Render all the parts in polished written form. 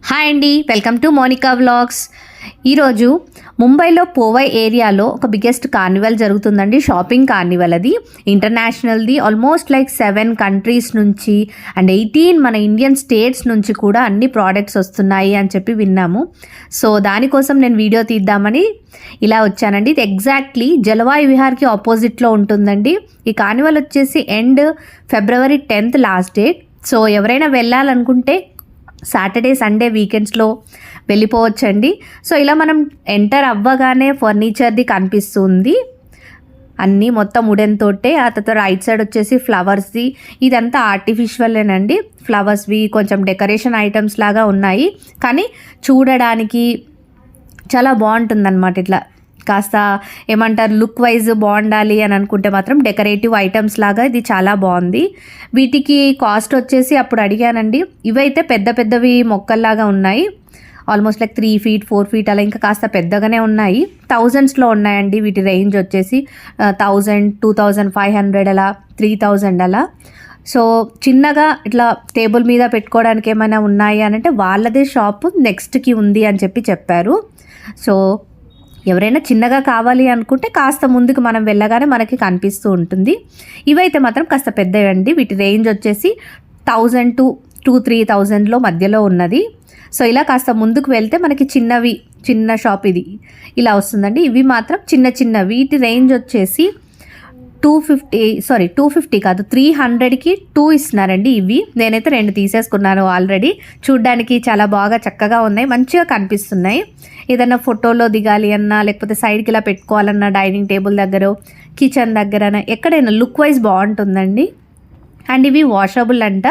Hi అండి, welcome to Monika vlogs. ఈరోజు ముంబైలో పోవై ఏరియాలో ఒక బిగ్గెస్ట్ కార్నివల్ జరుగుతుందండి. షాపింగ్ కార్నివల్ అది ఇంటర్నేషనల్ది. ఆల్మోస్ట్ లైక్ 7 కంట్రీస్ నుంచి అండ్ 18 మన ఇండియన్ స్టేట్స్ నుంచి కూడా అన్ని ప్రోడక్ట్స్ వస్తున్నాయి అని చెప్పి విన్నాము. సో దానికోసం నేను వీడియో తీద్దామని ఇలా వచ్చానండి. ఇది ఎగ్జాక్ట్లీ జలవాయు విహార్కి ఆపోజిట్లో ఉంటుందండి. ఈ కార్నివల్ వచ్చేసి ఎండ్ ఫిబ్రవరి 10th లాస్ట్ డేట్. సో ఎవరైనా వెళ్ళాలనుకుంటే సాటర్డే సండే వీకెండ్స్లో వెళ్ళిపోవచ్చండి. సో ఇలా మనం ఎంటర్ అవ్వగానే ఫర్నిచర్ది కనిపిస్తుంది, అన్నీ మొత్తం వుడెన్ తోటే. ఆ తర్వాత రైట్ సైడ్ వచ్చేసి ఫ్లవర్స్ది, ఇదంతా ఆర్టిఫిషియలేనండి. ఫ్లవర్స్వి కొంచెం డెకరేషన్ ఐటమ్స్ లాగా ఉన్నాయి, కానీ చూడడానికి చాలా బాగుంటుందన్నమాట. ఇట్లా కాస్త ఏమంటారు, లుక్ వైజ్ బాగుండాలి అని అనుకుంటే మాత్రం డెకరేటివ్ ఐటమ్స్ లాగా ఇది చాలా బాగుంది. వీటికి కాస్ట్ వచ్చేసి అప్పుడు అడిగానండి, ఇవైతే పెద్ద పెద్దవి మొక్కల్లాగా ఉన్నాయి. ఆల్మోస్ట్ లైక్ 3 feet 4 feet అలా, ఇంకా కాస్త పెద్దగానే ఉన్నాయి. థౌజండ్స్లో ఉన్నాయండి వీటి రేంజ్ వచ్చేసి 1000, 2500 అలా, 3000 అలా. సో చిన్నగా ఇట్లా టేబుల్ మీద పెట్టుకోవడానికి ఏమైనా ఉన్నాయి అని అంటే వాళ్ళదే షాప్ నెక్స్ట్కి ఉంది అని చెప్పారు. సో ఎవరైనా చిన్నగా కావాలి అనుకుంటే కాస్త ముందుకు మనం వెళ్ళగానే మనకి కనిపిస్తూ ఉంటుంది. ఇవైతే మాత్రం కాస్త పెద్దవండి. వీటి రేంజ్ వచ్చేసి 1000 to 3000లో మధ్యలో ఉన్నది. సో ఇలా కాస్త ముందుకు వెళ్తే మనకి చిన్న షాప్ ఇది ఇలా వస్తుందండి. ఇవి మాత్రం చిన్న వీటి రేంజ్ వచ్చేసి 250 కాదు, 300కి 2 ఇస్తున్నారండి. ఇవి నేనైతే 2 తీసేసుకున్నాను ఆల్రెడీ. చూడ్డానికి చాలా బాగా చక్కగా ఉన్నాయి, మంచిగా కనిపిస్తున్నాయి. ఏదైనా ఫోటోలో దిగాలి అన్నా, లేకపోతే సైడ్కి ఇలా పెట్టుకోవాలన్నా, డైనింగ్ టేబుల్ దగ్గర, కిచెన్ దగ్గర, ఎక్కడైనా లుక్ వైజ్ బాగుంటుందండి. అండ్ ఇవి వాషబుల్ అంట,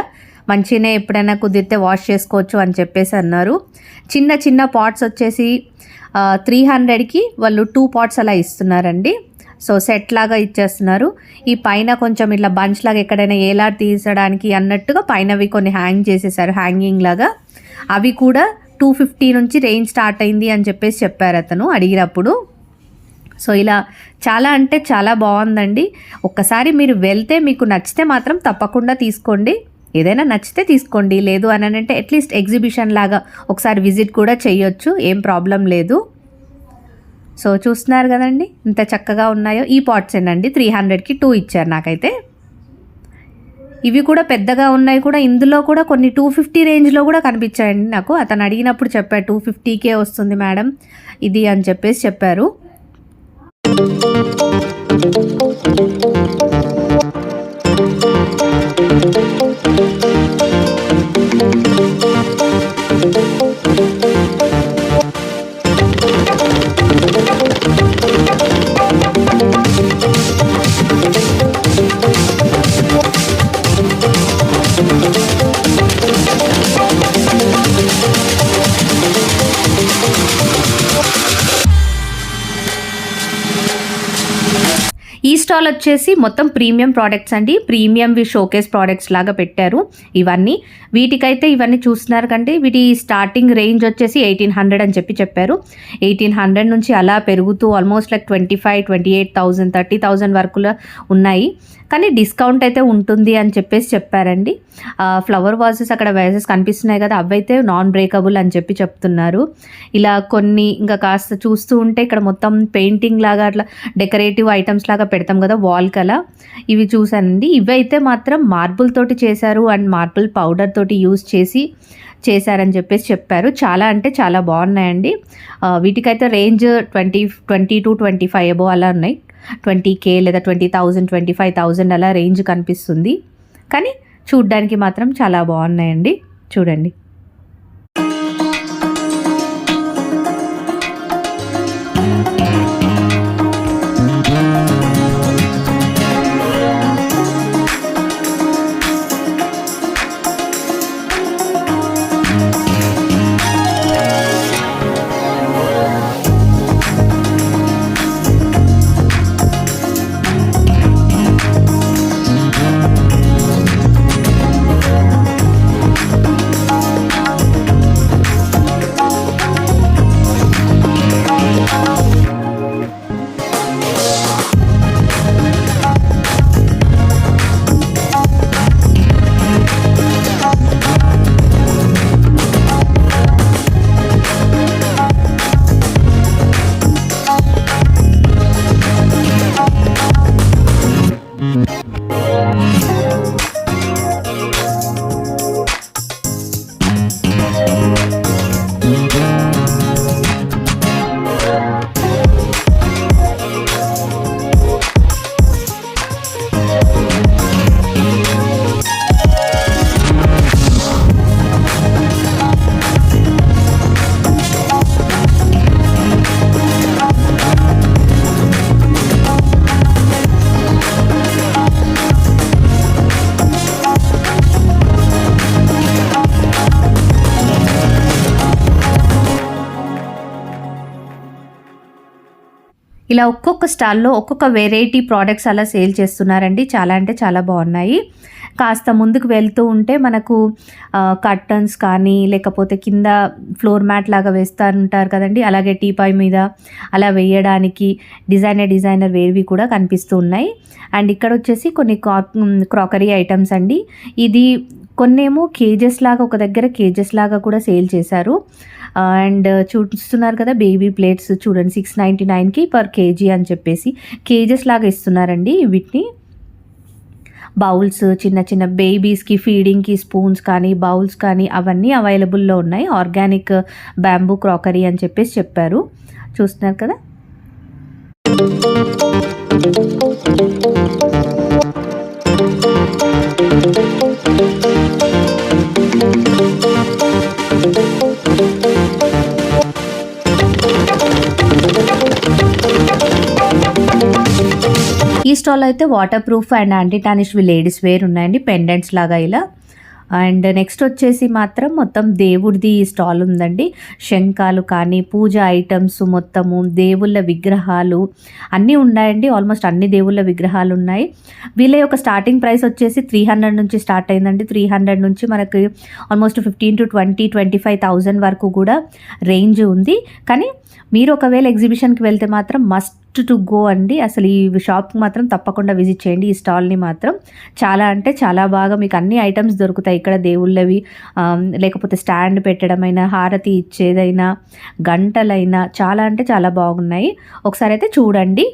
మంచిగానే ఎప్పుడైనా కుదిరితే వాష్ చేసుకోవచ్చు అని చెప్పేసి అన్నారు. చిన్న పాట్స్ వచ్చేసి 300కి వాళ్ళు 2 pots అలా ఇస్తున్నారండి. సో సెట్ లాగా ఇచ్చేస్తున్నారు. ఈ పైన కొంచెం ఇట్లా బంచ్ లాగా ఎక్కడైనా ఏలాడు తీసడానికి అన్నట్టుగా పైనవి కొన్ని హ్యాంగ్ చేసేసారు, హ్యాంగింగ్ లాగా. అవి కూడా 250 నుంచి రేంజ్ స్టార్ట్ అయింది అని చెప్పారు అతను అడిగినప్పుడు. సో ఇలా చాలా అంటే చాలా బాగుందండి. ఒక్కసారి మీరు వెళ్తే మీకు నచ్చితే మాత్రం తప్పకుండా తీసుకోండి. ఏదైనా నచ్చితే తీసుకోండి, లేదు అని అంటే అట్లీస్ట్ ఎగ్జిబిషన్ లాగా ఒకసారి విజిట్ కూడా చేయొచ్చు, ఏం ప్రాబ్లం లేదు. సో చూస్తున్నారు కదండి ఇంత చక్కగా ఉన్నాయో. ఈ పాట్స్ ఏనండి 300కి 2 ఇచ్చారు నాకైతే. ఇవి కూడా పెద్దగా ఉన్నాయి కూడా. ఇందులో కూడా కొన్ని 250 రేంజ్లో కూడా కనిపించాయండి నాకు. అతను అడిగినప్పుడు చెప్పారు 250కే వస్తుంది మేడం ఇది అని చెప్పారు. ఈ స్టాల్ వచ్చేసి మొత్తం ప్రీమియం ప్రోడక్ట్స్ అండి. ప్రీమియంవి షోకేస్ ప్రోడక్ట్స్ లాగా పెట్టారు ఇవన్నీ. వీటికైతే ఇవన్నీ చూస్తున్నారు కంటే వీటి స్టార్టింగ్ రేంజ్ వచ్చేసి 1800 అని చెప్పారు. 1800 నుంచి అలా పెరుగుతూ ఆల్మోస్ట్ లైక్ 25,000, 28,000, 30,000 వరకులో ఉన్నాయి. కానీ డిస్కౌంట్ అయితే ఉంటుంది అని చెప్పారండి. ఫ్లవర్ వాజెస్ అక్కడ వేసెస్ కనిపిస్తున్నాయి కదా, అవైతే నాన్ బ్రేకబుల్ అని చెప్తున్నారు. ఇలా కొన్ని ఇంకా కాస్త చూస్తూ ఉంటే ఇక్కడ మొత్తం పెయింటింగ్ లాగా అట్లా డెకరేటివ్ ఐటమ్స్ లాగా పెడతాం కదా వాల్ కలా, ఇవి చూసానండి. ఇవి అయితే మాత్రం మార్బుల్ తోటి చేశారు అండ్ మార్బుల్ పౌడర్ తోటి యూజ్ చేశారని చెప్పారు. చాలా అంటే చాలా బాగున్నాయండి. వీటికైతే రేంజ్ 20 to 25 అబో అలా ఉన్నాయి. 20K లేదా 20,000, 25,000 అలా రేంజ్ కనిపిస్తుంది. కానీ చూడ్డానికి మాత్రం చాలా బాగున్నాయండి. చూడండి. ఇలా ఒక్కొక్క స్టాల్లో ఒక్కొక్క వెరైటీ ప్రోడక్ట్స్ అలా సేల్ చేస్తున్నారండి. చాలా అంటే చాలా బాగున్నాయి. కాస్త ముందుకు వెళ్తూ ఉంటే మనకు కర్టన్స్ కానీ లేకపోతే కింద ఫ్లోర్ మ్యాట్ లాగా వేస్తూ ఉంటారు కదండి, అలాగే టీపాయ్ మీద అలా వేయడానికి డిజైనర్ వేర్వి కూడా కనిపిస్తూ ఉన్నాయి. అండ్ ఇక్కడ వచ్చేసి కొన్ని క్రాకరీ ఐటమ్స్ అండి. ఇది కొన్నేమో కేజెస్ లాగా, ఒక దగ్గర కేజెస్ లాగా కూడా సేల్ చేశారు. అండ్ చూస్తున్నారు కదా బేబీ ప్లేట్స్ చూడండి, 699కి పర్ కేజీ అని చెప్పేసి కేజెస్ లాగా ఇస్తున్నారండి వీటిని. బౌల్స్, చిన్న చిన్న బేబీస్కి ఫీడింగ్కి స్పూన్స్ కానీ బౌల్స్ కానీ అవన్నీ అవైలబుల్లో ఉన్నాయి. ఆర్గానిక్ బ్యాంబూ క్రాకరీ అని చెప్పేసి చెప్పారు. చూస్తున్నారు కదా. ఈ స్టాల్ అయితే water proof and anti tarnish ladies wear ఉన్నాయండి, పెండెంట్స్ లాగా ఇలా. అండ్ నెక్స్ట్ వచ్చేసి మాత్రం మొత్తం దేవుడిది స్టాల్ ఉందండి. శంఖాలు కానీ పూజ ఐటమ్స్, మొత్తము దేవుళ్ళ విగ్రహాలు అన్నీ ఉన్నాయండి. ఆల్మోస్ట్ అన్ని దేవుళ్ళ విగ్రహాలు ఉన్నాయి. వీళ్ళ యొక్క స్టార్టింగ్ ప్రైస్ వచ్చేసి 300 నుంచి స్టార్ట్ అయిందండి. 300 నుంచి మనకి ఆల్మోస్ట్ 15 to 25,000 వరకు కూడా రేంజ్ ఉంది. కానీ మీరు ఒకవేళ ఎగ్జిబిషన్కి వెళ్తే మాత్రం మస్ట్ టు గో అండి. అసలు ఈ షాప్కి మాత్రం తప్పకుండా విజిట్ చేయండి. ఈ స్టాల్ని మాత్రం చాలా అంటే చాలా బాగా మీకు అన్ని ఐటమ్స్ దొరుకుతాయి ఇక్కడ. దేవుళ్ళవి, లేకపోతే స్టాండ్ పెట్టడమైనా, హారతి ఇచ్చేదైనా, గంటలైనా చాలా అంటే చాలా బాగున్నాయి. ఒకసారి అయితే చూడండి.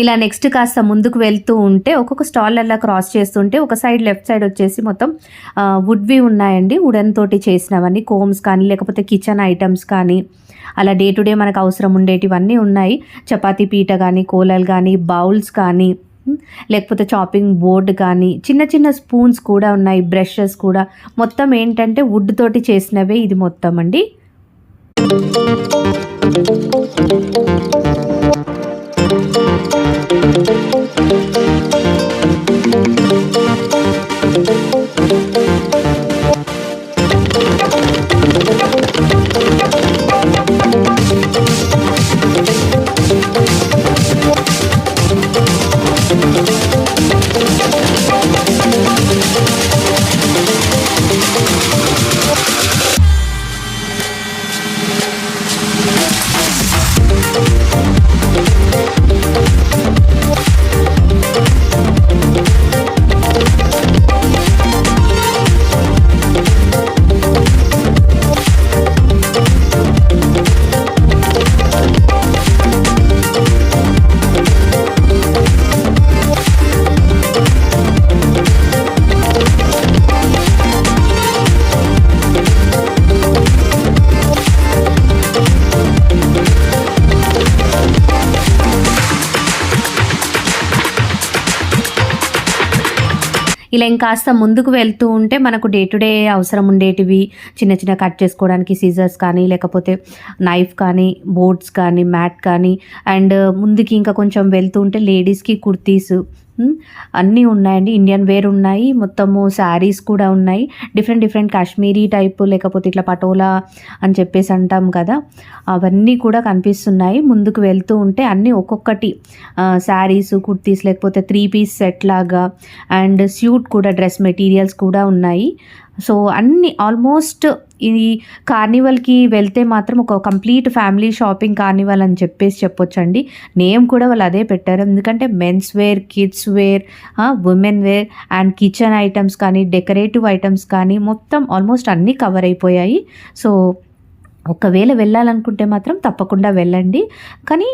ఇలా నెక్స్ట్ కాస్త ముందుకు వెళ్తూ ఉంటే ఒక్కొక్క స్టాల్ అలా క్రాస్ చేస్తుంటే ఒక సైడ్ లెఫ్ట్ సైడ్ వచ్చేసి మొత్తం వుడ్వి ఉన్నాయండి. వుడెన్ తోటి చేసినవన్నీ కోమ్స్ కానీ లేకపోతే కిచెన్ ఐటమ్స్ కానీ అలా డే టు డే మనకు అవసరం ఉండేటివన్నీ ఉన్నాయి. చపాతీ పీట కానీ కోలలు కానీ బౌల్స్ కానీ లేకపోతే చాపింగ్ బోర్డ్ కానీ చిన్న చిన్న స్పూన్స్ కూడా ఉన్నాయి, బ్రషెస్ కూడా మొత్తం ఏంటంటే వుడ్ తోటి చేసినవే ఇది మొత్తం అండి. ఇలా ఇంకాస్త ముందుకు వెళ్తూ ఉంటే మనకు డే టు డే అవసరం ఉండేటివి చిన్న చిన్న కట్ చేసుకోవడానికి సీజర్స్ కానీ లేకపోతే నైఫ్ కానీ బోర్డ్స్ కానీ మ్యాట్ కానీ అండ్ ముందుకి ఇంకా కొంచెం వెళ్తూ ఉంటే లేడీస్కి కుర్తీస్ అన్నీ ఉన్నాయండి. ఇండియన్ వేర్ ఉన్నాయి, మొత్తము శారీస్ కూడా ఉన్నాయి. డిఫరెంట్ కాశ్మీరీ టైప్ లేకపోతే ఇట్లా పటోలా అని చెప్పేసి అంటాం కదా, అవన్నీ కూడా కనిపిస్తున్నాయి. ముందుకు వెళ్తూ ఉంటే అన్నీ ఒక్కొక్కటి శారీస్ కుర్తీస్ లేకపోతే 3 పీస్ సెట్ లాగా అండ్ స్యూట్ కూడా డ్రెస్ మెటీరియల్స్ కూడా ఉన్నాయి. సో అన్ని ఆల్మోస్ట్ ఇది కార్నివల్కి వెళ్తే మాత్రం ఒక కంప్లీట్ ఫ్యామిలీ షాపింగ్ కార్నివల్ అని చెప్పొచ్చండి. నేమ్ కూడా వాళ్ళు అదే పెట్టారు, ఎందుకంటే men's wear, kids wear, women wear and kitchen items కానీ డెకరేటివ్ ఐటమ్స్ కానీ మొత్తం ఆల్మోస్ట్ అన్నీ కవర్ అయిపోయాయి. సో ఒకవేళ వెళ్ళాలనుకుంటే మాత్రం తప్పకుండా వెళ్ళండి. కానీ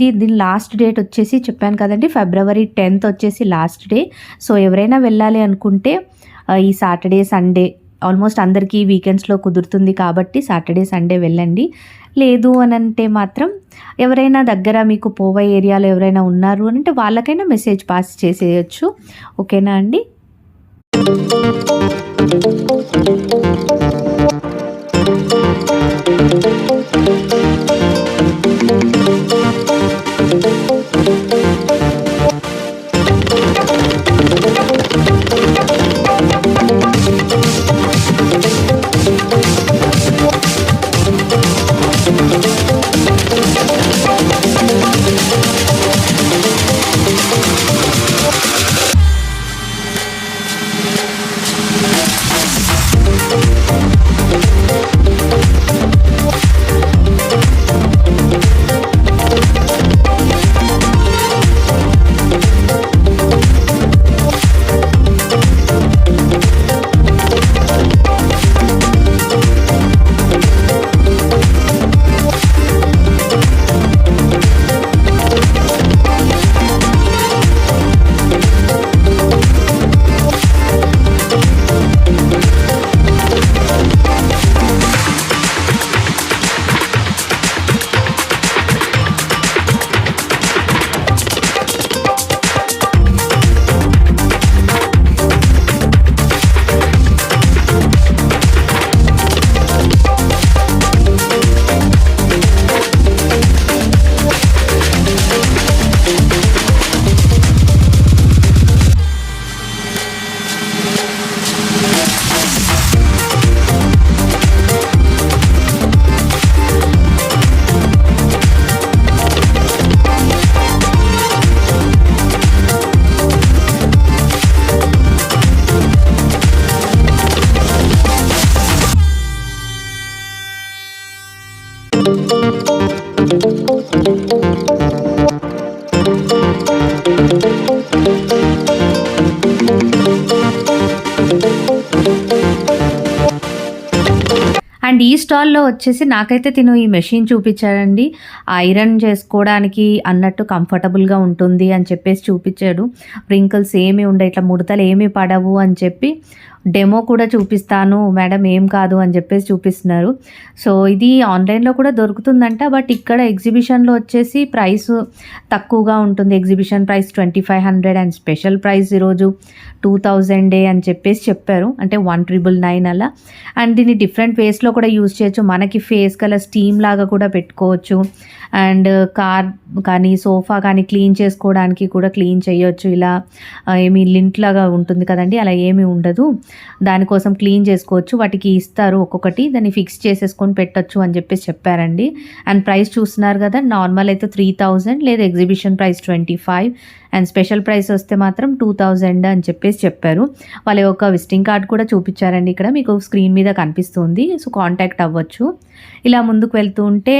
దీని లాస్ట్ డేట్ వచ్చేసి చెప్పాను కదండి, February 10th వచ్చేసి లాస్ట్ డే. సో ఎవరైనా వెళ్ళాలి అనుకుంటే ఈ సాటర్డే సండే ఆల్మోస్ట్ అందరికీ వీకెండ్స్లో కుదురుతుంది కాబట్టి సాటర్డే సండే వెళ్ళండి. లేదు అని అంటే మాత్రం ఎవరైనా దగ్గర మీకు పోవై ఏరియాలో ఎవరైనా ఉన్నారు అని అంటే వాళ్ళకైనా మెసేజ్ పాస్ చేసేయచ్చు. ఓకేనా అండి? అండ్ ఈ స్టాల్‌లో వచ్చేసి నాకైతే తిను ఈ మెషిన్ చూపించాడండి. ఐరన్ చేసుకోవడానికి అన్నట్టు కంఫర్టబుల్‌గా ఉంటుంది అని చెప్పేసి చూపించాడు. రింకిల్స్ ఏమి ఉండవు, ఇట్లా ముడతలు ఏమి పడవు అని చెప్పి డెమో కూడా చూపిస్తాను మేడం, ఏం కాదు అని చెప్పేసి చూపిస్తున్నారు. సో ఇది ఆన్లైన్లో కూడా దొరుకుతుందంట, బట్ ఇక్కడ ఎగ్జిబిషన్లో వచ్చేసి ప్రైస్ తక్కువగా ఉంటుంది. Exhibition price 2500 and special price ఈరోజు 2000 అని చెప్పేసి చెప్పారు, అంటే 1999 అలా. అండ్ దీన్ని డిఫరెంట్ వేస్లో కూడా యూజ్ చేయొచ్చు. మనకి ఫేస్ కలర్ స్టీమ్ లాగా కూడా పెట్టుకోవచ్చు. అండ్ కార్ కానీ సోఫా కానీ క్లీన్ చేసుకోవడానికి కూడా క్లీన్ చేయొచ్చు. ఇలా ఏమి లింట్ లాగా ఉంటుంది కదండి, అలా ఏమీ ఉండదు. దానికోసం క్లీన్ చేసుకోవచ్చు. వాటికి ఇస్తారు ఒక్కొక్కటి, దాన్ని ఫిక్స్ చేసేసుకొని పెట్టొచ్చు అని చెప్పేసి చెప్పారండి. అండ్ ప్రైస్ చూస్తున్నారు కదా, నార్మల్ అయితే 3000 లేదా exhibition price 25 and special price వస్తే మాత్రం 2000 అని చెప్పేసి చెప్పారు. వాళ్ళ యొక్క విజిటింగ్ కార్డ్ కూడా చూపించారండి, ఇక్కడ మీకు స్క్రీన్ మీద కనిపిస్తుంది. సో కాంటాక్ట్ అవ్వచ్చు. ఇలా ముందుకు వెళ్తూ ఉంటే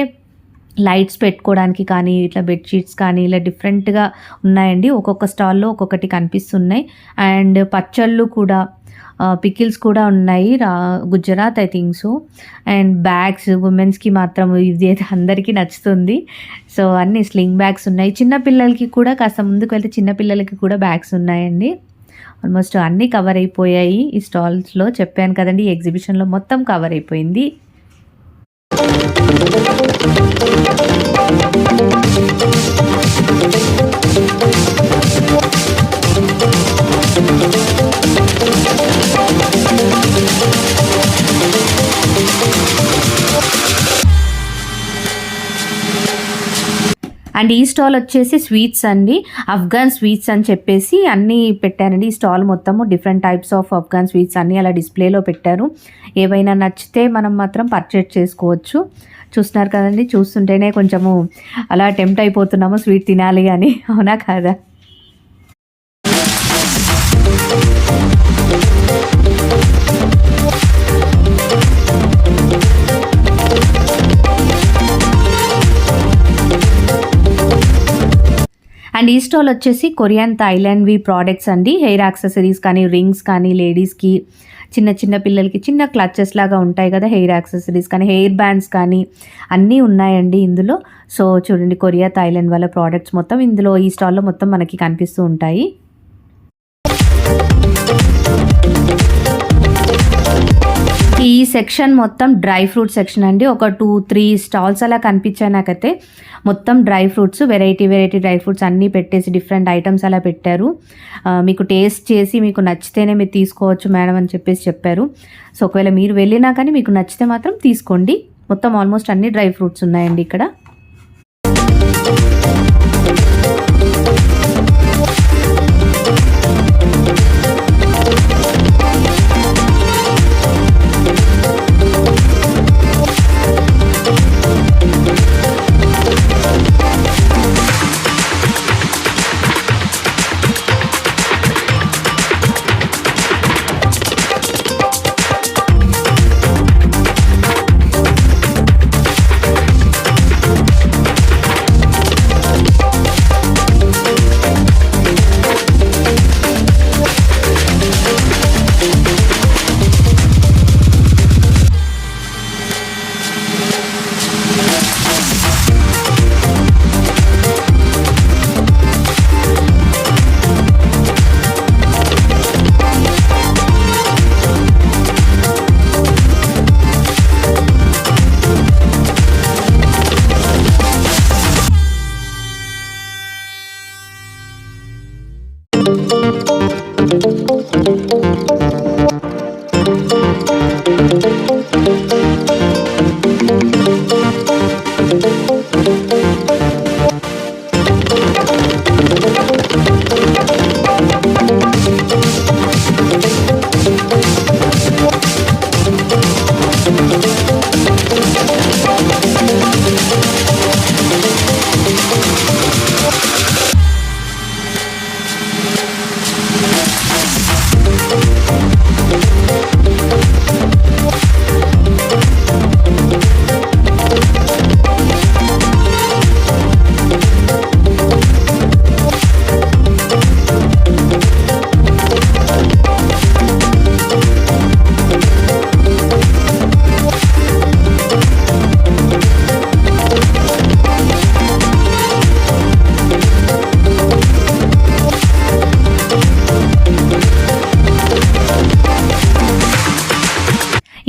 లైట్స్ పెట్టుకోవడానికి కానీ, ఇట్లా బెడ్షీట్స్ కానీ ఇలా డిఫరెంట్గా ఉన్నాయండి. ఒక్కొక్క స్టాల్లో ఒక్కొక్కటి కనిపిస్తున్నాయి. అండ్ పచ్చళ్ళు కూడా, పికిల్స్ కూడా ఉన్నాయి. Gujarat I think so. And bags ఉమెన్స్కి మాత్రం ఇది అయితే అందరికీ నచ్చుతుంది. సో అన్ని స్లింగ్ బ్యాగ్స్ ఉన్నాయి. చిన్నపిల్లలకి కూడా కాస్త ముందుకు వెళ్తే చిన్నపిల్లలకి కూడా బ్యాగ్స్ ఉన్నాయండి. ఆల్మోస్ట్ అన్నీ కవర్ అయిపోయాయి ఈ స్టాల్స్లో. చెప్పాను కదండి, ఈ ఎగ్జిబిషన్లో మొత్తం కవర్ అయిపోయింది. అండ్ ఈ స్టాల్ వచ్చేసి స్వీట్స్ అండి, అఫ్ఘాన్ స్వీట్స్ అని చెప్పేసి అన్నీ పెట్టారండి. ఈ స్టాల్ మొత్తము different types of Afghan sweets అన్నీ అలా డిస్ప్లేలో పెట్టారు. ఏవైనా నచ్చితే మనం మాత్రం పర్చేజ్ చేసుకోవచ్చు. చూస్తున్నారు కదండి, చూస్తుంటేనే కొంచెము అలా టెంప్ట్ అయిపోతున్నాము స్వీట్ తినాలి అని, అవునా కాదా? అండ్ ఈ స్టాల్ వచ్చేసి కొరియన్ థాయిలాండ్వి ప్రోడక్ట్స్ అండి. హెయిర్ యాక్సెసరీస్ కానీ, రింగ్స్ కానీ, లేడీస్కి చిన్న చిన్న పిల్లలకి చిన్న క్లచెస్ లాగా ఉంటాయి కదా, హెయిర్ యాక్సెసరీస్ కానీ, హెయిర్ బ్యాండ్స్ కానీ అన్నీ ఉన్నాయండి ఇందులో. సో చూడండి, కొరియా థాయిలాండ్ వాళ్ళ ప్రోడక్ట్స్ మొత్తం ఇందులో ఈ స్టాల్లో మొత్తం మనకి కనిపిస్తూ ఉంటాయి. ఈ సెక్షన్ మొత్తం డ్రై ఫ్రూట్ సెక్షన్ అండి. ఒక 2-3 స్టాల్స్ అలా కనిపించాయి నాకైతే. మొత్తం dry fruits, variety dry fruits అన్నీ పెట్టేసి డిఫరెంట్ ఐటమ్స్ అలా పెట్టారు. మీకు టేస్ట్ చేసి మీకు నచ్చితేనే మీరు తీసుకోవచ్చు మేడం అని చెప్పేసి చెప్పారు. సో ఒకవేళ మీరు వెళ్ళినా కానీ మీకు నచ్చితే మాత్రం తీసుకోండి. మొత్తం ఆల్మోస్ట్ అన్ని డ్రై ఫ్రూట్స్ ఉన్నాయండి ఇక్కడ.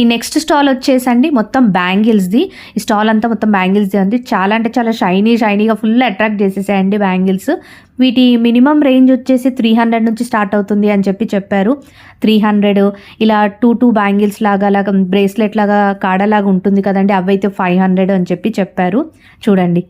ఈ నెక్స్ట్ స్టాల్ వచ్చేసండి మొత్తం బ్యాంగిల్స్ది. ఈ స్టాల్ అంతా మొత్తం బ్యాంగిల్స్ది అండి. చాలా అంటే చాలా షైనీగా ఫుల్ అట్రాక్ట్ చేసేసాయండి బ్యాంగిల్స్. వీటి మినిమం రేంజ్ వచ్చేసి 300 నుంచి స్టార్ట్ అవుతుంది అని చెప్పారు. 300 ఇలా టూ బ్యాంగిల్స్ లాగా అలాగా బ్రేస్లెట్ లాగా కాడలాగా ఉంటుంది కదండి, అవైతే 500 అని చెప్పారు. చూడండి.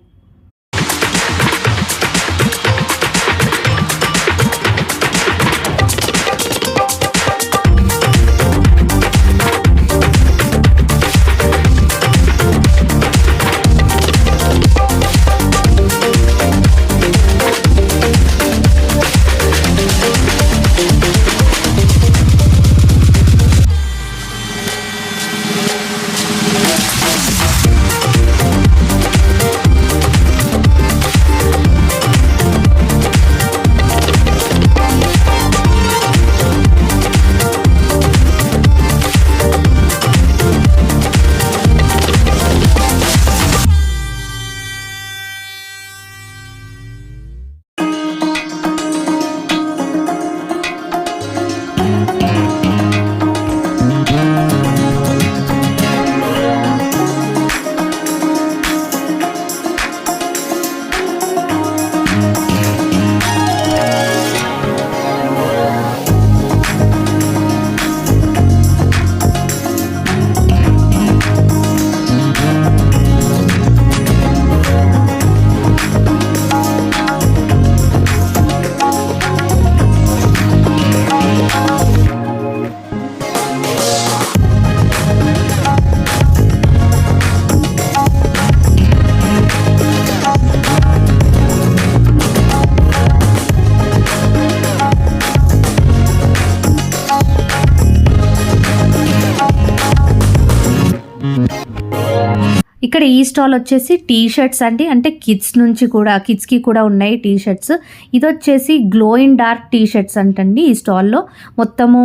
ఇక్కడ ఈ స్టాల్ వచ్చేసి టీ షర్ట్స్ అండి, అంటే కిడ్స్కి కూడా ఉన్నాయి టీ షర్ట్స్. ఇది వచ్చేసి glow in dark T shirts అంటండి. ఈ స్టాల్లో మొత్తము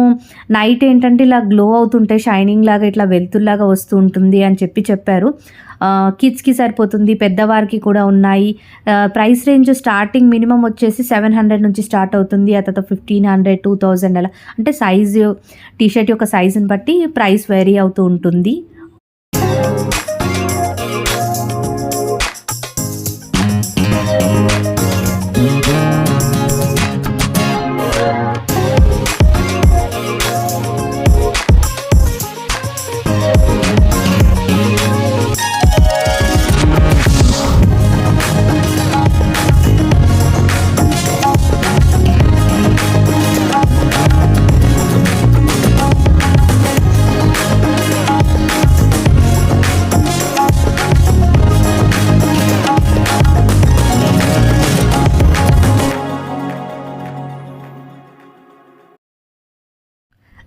నైట్ ఏంటంటే ఇలా గ్లో అవుతుంటాయి, షైనింగ్ లాగా ఇట్లా వెలుతుల్లాగా వస్తూ ఉంటుంది అని చెప్పారు. కిడ్స్కి సరిపోతుంది, పెద్దవారికి కూడా ఉన్నాయి. ప్రైస్ రేంజ్ స్టార్టింగ్ మినిమం వచ్చేసి 700 నుంచి స్టార్ట్ అవుతుంది, ఆ తర్వాత 1500, 2000 అలా, అంటే సైజు టీషర్ట్ యొక్క సైజుని బట్టి ప్రైస్ వేరీ అవుతూ ఉంటుంది.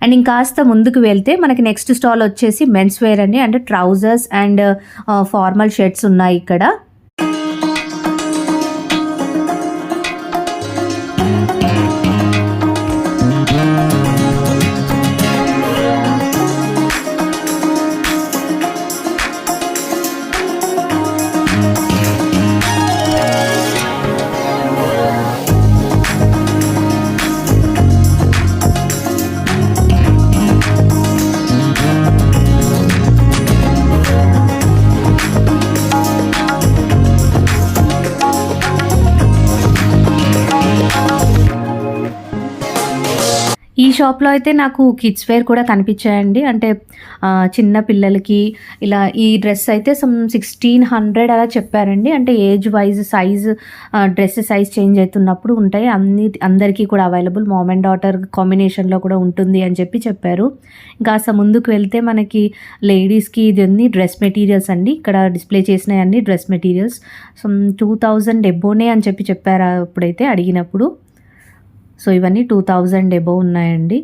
అండ్ ఇంకాస్త ముందుకు వెళ్తే మనకి నెక్స్ట్ స్టాల్ వచ్చేసి మెన్స్ వేర్ అండి, అంటే ట్రౌజర్స్ అండ్ ఫార్మల్ షర్ట్స్ ఉన్నాయి ఇక్కడ. ఈ షాప్లో అయితే నాకు కిడ్స్ వేర్ కూడా కనిపించాయండి, అంటే చిన్న పిల్లలకి ఇలా ఈ డ్రెస్ అయితే 1600 అలా చెప్పారండి. అంటే age wise size dress size change అవుతున్నప్పుడు ఉంటాయి, అందరికీ కూడా అవైలబుల్, మామ్ అండ్ డాటర్ కాంబినేషన్లో కూడా ఉంటుంది అని చెప్పారు. ఇంకా ముందుకు వెళ్తే మనకి లేడీస్కి ఇది అన్ని డ్రెస్ మెటీరియల్స్ అండి, ఇక్కడ డిస్ప్లే చేసినవి అన్ని డ్రెస్ మెటీరియల్స్ 2000 ఎబోనే అని చెప్పారు అప్పుడైతే అడిగినప్పుడు. సో ఇవన్నీ 2000 ఎబో ఉన్నాయండి.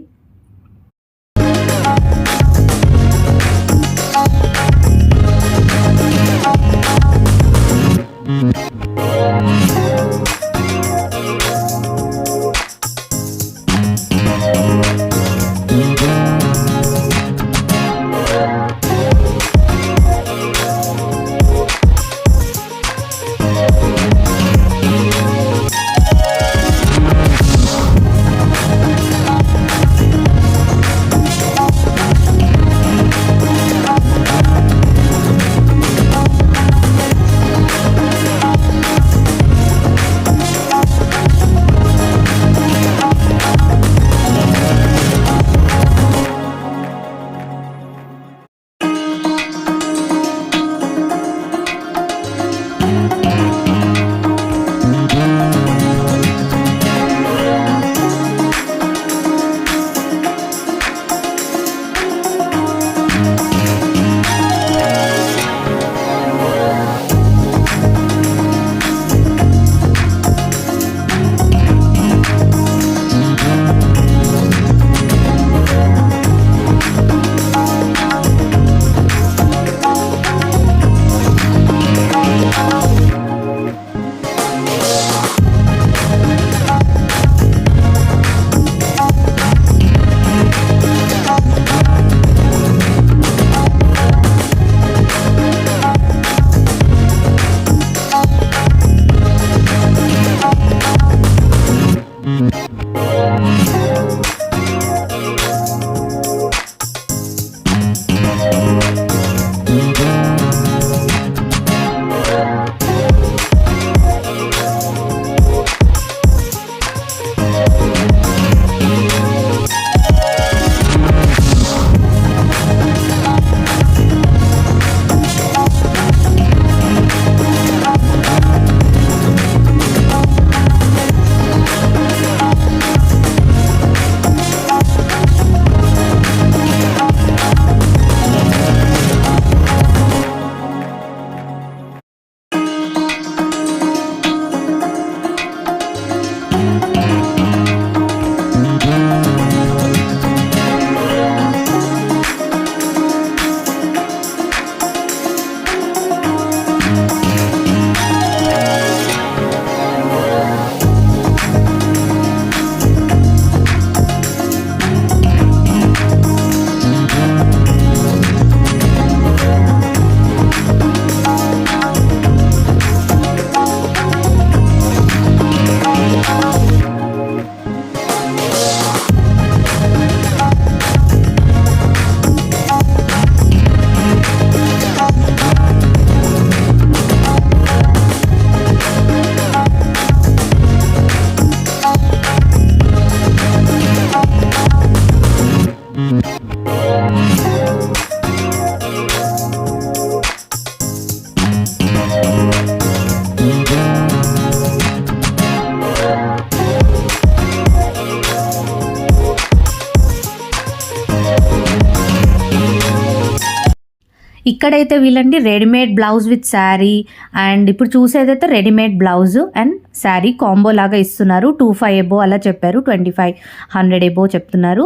ఇక్కడైతే వీళ్ళండి readymade blouse with sari and ఇప్పుడు చూసేదైతే readymade blouse and sari combo లాగా ఇస్తున్నారు. 25 ఎబో అలా చెప్పారు, 2500 ఎబో చెప్తున్నారు.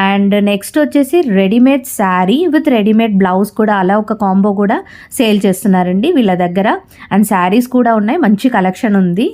అండ్ నెక్స్ట్ వచ్చేసి readymade sari with readymade blouse కూడా అలా ఒక కాంబో కూడా సేల్ చేస్తున్నారండి వీళ్ళ దగ్గర. అండ్ శారీస్ కూడా ఉన్నాయి, మంచి కలెక్షన్ ఉంది.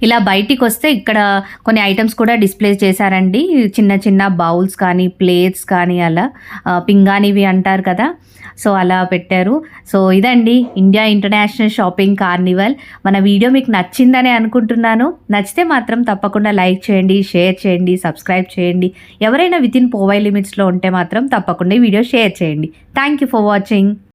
ఇలా బయటికి వస్తే ఇక్కడ కొన్ని ఐటమ్స్ కూడా డిస్ప్లే చేశారండి. చిన్న చిన్న బౌల్స్ కానీ ప్లేట్స్ కానీ అలా పింగాణివి అంటారు కదా, సో అలా పెట్టారు. సో ఇదండి ఇండియా ఇంటర్నేషనల్ షాపింగ్ కార్నివల్. మన వీడియో మీకు నచ్చిందని అనుకుంటున్నాను. నచ్చితే మాత్రం తప్పకుండా లైక్ చేయండి, షేర్ చేయండి, సబ్స్క్రైబ్ చేయండి. ఎవరైనా వితిన్ పోవై లిమిట్స్లో ఉంటే మాత్రం తప్పకుండా ఈ వీడియో షేర్ చేయండి. Thank you for watching.